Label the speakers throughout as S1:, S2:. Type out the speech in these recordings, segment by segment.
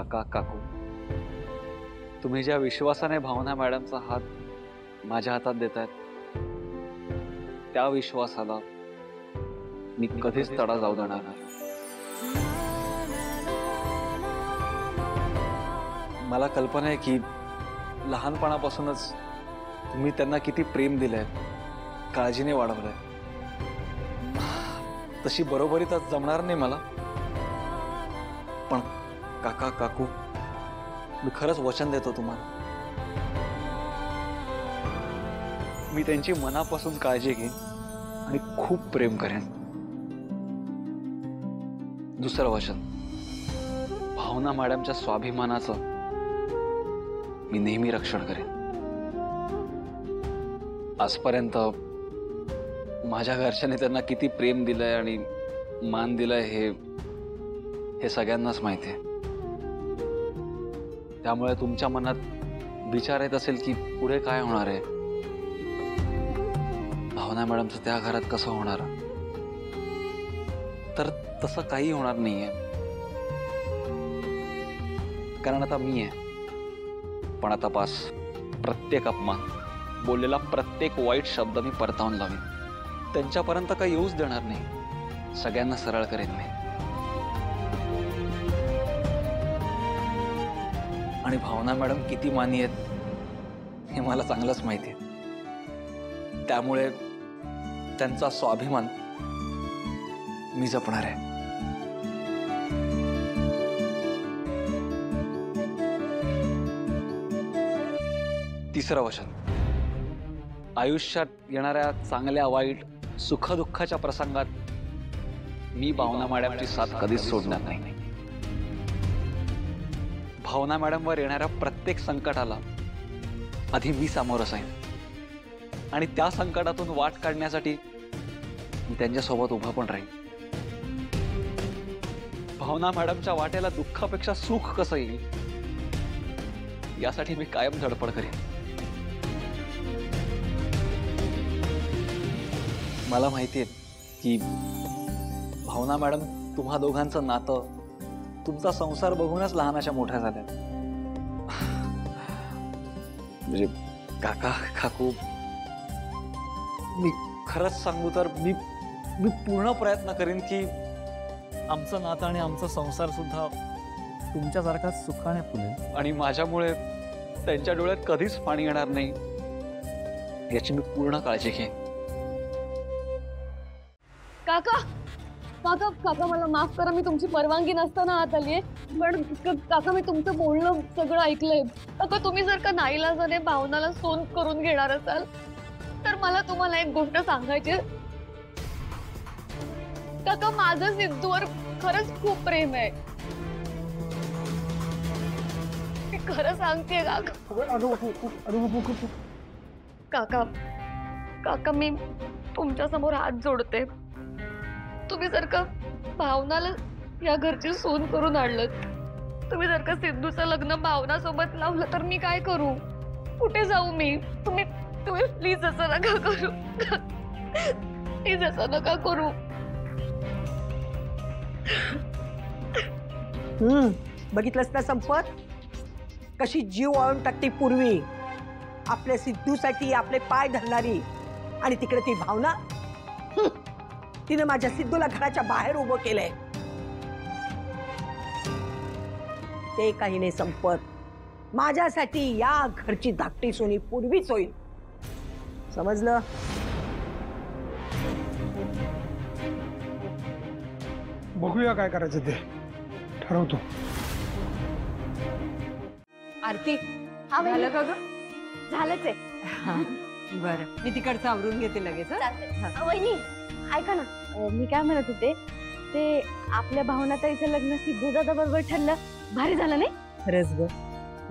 S1: काका काकू, तुम्ही ज्या विश्वासाने भावना मॅडमचा हात माझ्या हातात देतायत, त्या विश्वासाला मी कधीच तडा जाऊ देणार नाही. मला कल्पना आहे की लहानपणापासूनच तुम्ही त्यांना किती प्रेम दिलंय, काळजीने वाढवलंय. तशी बरोबरी तर जमणार नाही मला, पण काका काकू, मी खरंच वचन देतो तुम्हाला, मी त्यांची मनापासून काळजी घेईन आणि खूप प्रेम करेन. दुसरं वचन, भावना मॅडमच्या स्वाभिमानाचं मी नेहमी रक्षण करेन. आजपर्यंत माझ्या घरच्यांनी त्यांना किती प्रेम दिलंय आणि मान दिलंय हे सगळ्यांनाच माहिती आहे. त्यामुळे तुमच्या मनात विचार येत असेल की पुढे काय होणार आहे, भावना मॅडमचं त्या घरात कसं होणार, तर तसं काही होणार नाहीये. कारण आता मी आहे. पण आता पास, प्रत्येक अपमान, बोललेला प्रत्येक वाईट शब्द मी परतावून लावेन. त्यांच्यापर्यंत काही येऊच देणार नाही. सगळ्यांना सरळ करेन मी. आणि भावना मॅडम किती मानी आहेत हे मला चांगलंच माहिती आहे. त्यामुळे त्यांचा स्वाभिमान मी जपणार आहे. तिसरं वचन, आयुष्यात येणाऱ्या चांगल्या वाईट सुखदुःखाच्या प्रसंगात मी भावना मॅडमची साथ कधीच सोडणार नाही. भावना मॅडमवर येणाऱ्या प्रत्येक संकटाला आधी मी सामोरं जाईन आणि त्या संकटातून वाट काढण्यासाठी मी त्यांच्यासोबत उभा पण राहीन. भावना मॅडमच्या वाटेला दुःखापेक्षा सुख कसं येईल यासाठी मी कायम धडपड करेन. मला माहिती आहे की भावना मॅडम तुम्हा दोघांचं नातं, तुमचा संसार बघूनच लहानाच्या मोठ्या झाल्या. म्हणजे काका काकू, मी खरंच सांगू तर मी पूर्ण प्रयत्न करेन की आमचं नातं आणि आमचा संसार सुद्धा तुमच्यासारखाच सुखाने फुलेल आणि माझ्यामुळे त्यांच्या डोळ्यात कधीच पाणी येणार नाही याची मी पूर्ण काळजी घेईन.
S2: काका काका काका मला माफ करा, मी तुमची परवानगी नसताना आत आलीये. पण काका, मी तुमचं बोलणं सगळं ऐकलंय. काका, तुम्ही जर का नाईलाजाने भावनाला सोन करून घेणार असाल तर मला तुम्हाला एक गोष्ट सांगायची. काका, माझं सिद्धूवर खरंच खूप प्रेम आहे. मी खरं सांगते काका. काका, मी तुमच्या समोर हात जोडते. तुम्ही जर का भावनाला या घरची सून करून आणलं, तुम्ही जर का सिद्धूचं लग्न भावना सोबत लावलं तर मी काय करू, कुठे जाऊ मी? तुम्ही प्लीज असं नका करू, प्लीज असं नका करू.
S3: बघितलंस ना संपत, कशी जीव वाळून टाकते पूर्वी आपल्या सिद्धूसाठी आपले पाय धरणारी, आणि तिकडे ती भावना, तिने माझ्या सिद्धूला घराच्या बाहेर उभं केलंय. ते काही नाही संपत, माझ्यासाठी या घरची धाकटी सोनी पूर्वीच होईल, समजलं?
S4: बघूया काय करायचं ते ठरवतो.
S3: आरती,
S2: झालं का ग? झालंच आहे.
S3: बरं, मी तिकडचं आवरून घेते लगेच.
S2: वहिनी ऐका ना, मी काय म्हणत होते, ते आपल्या भावनाताईचं लग्न सिद्धू दादा बरोबर ठरलं, भारी झालं नाही?
S3: खरंच ग,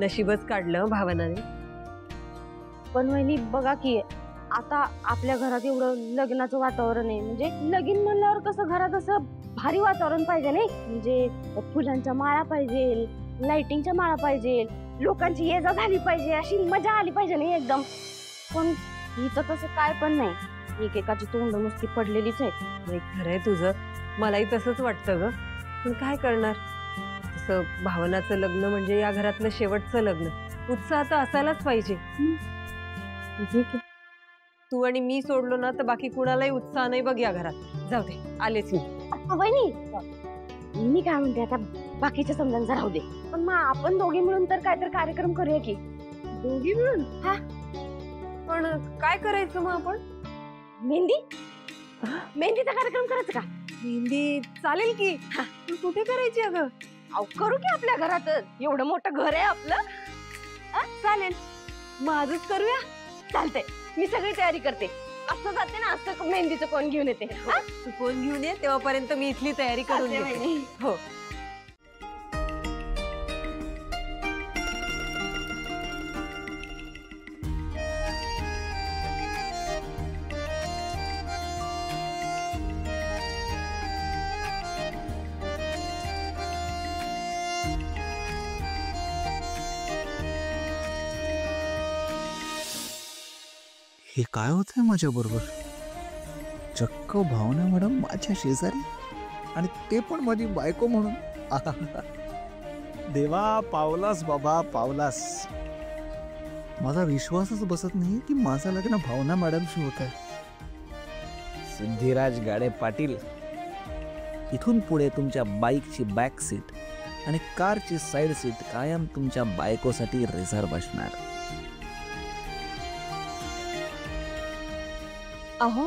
S3: नशीबच काढलं भावनाने.
S2: पण वहिनी बघा की, आता आपल्या घरात एवढं लग्नाचं वातावरण आहे, म्हणजे लगीन म्हणल्यावर कसं घरात असं भारी वातावरण पाहिजे नाही, म्हणजे फुलांच्या माळा पाहिजे, लाइटिंगच्या माळा पाहिजे, लोकांची ये जा झाली पाहिजे, अशी मजा आली पाहिजे नाही एकदम. पण इथं तसं काय पण नाही, एकेकाची तोंड नुसती पडलेलीच आहेत.
S3: खरंय तुझं, मलाही तसंच वाटतं ग, पण काय करणार,
S5: तसं भावनाचं लग्न म्हणजे या घरातलं शेवटचं लग्न. उत्साह तर असायलाच पाहिजे. तू आणि मी सोडलो ना तर बाकी कुणालाही उत्साह नाही बघ या घरात. जाऊ दे, आलेच मी.
S2: वहिनी मी काय म्हणते आता बाकीच्या समजांचा राहू दे, पण मग आपण दोघी मिळून तर काहीतरी कार्यक्रम करूया की.
S5: दोघी मिळून?
S2: हा.
S5: पण काय करायचं मग आपण?
S2: मेहंदी मेहंदीचा कार्यक्रम करायचा का?
S5: मेहंदी चालेल की. पण कुठे करायची अगं?
S2: अहो करू की आपल्या घरातच, एवढं मोठं घर आहे आपलं.
S5: चालेल, मग आजच करूया.
S2: चालतंय, मी सगळी तयारी करते. असं जाते ना असं मेहंदीचं कोण घेऊन येते.
S5: तू कोण घेऊन ये तेव्हापर्यंत मी इथली तयारी करून
S2: चालतंय
S5: घेते.
S2: वहिनी.
S5: हो.
S6: हे काय होतंय माझ्या बरोबर? चक्क भावना मॅडम माझ्या शेजारी, आणि ते पण माझी बायको म्हणून. आहा. देवा, पावलास बाबा, पावलास. माझा विश्वासच बसत नाही की माझं लग्न भावना मॅडमशी होत आहे. सिद्धिराज गाडे पाटील, इथून पुढे तुमच्या बाईकची बॅक सीट आणि कारची साईड सीट कायम तुमच्या बायकोसाठी रिझर्व असणार.
S5: अहो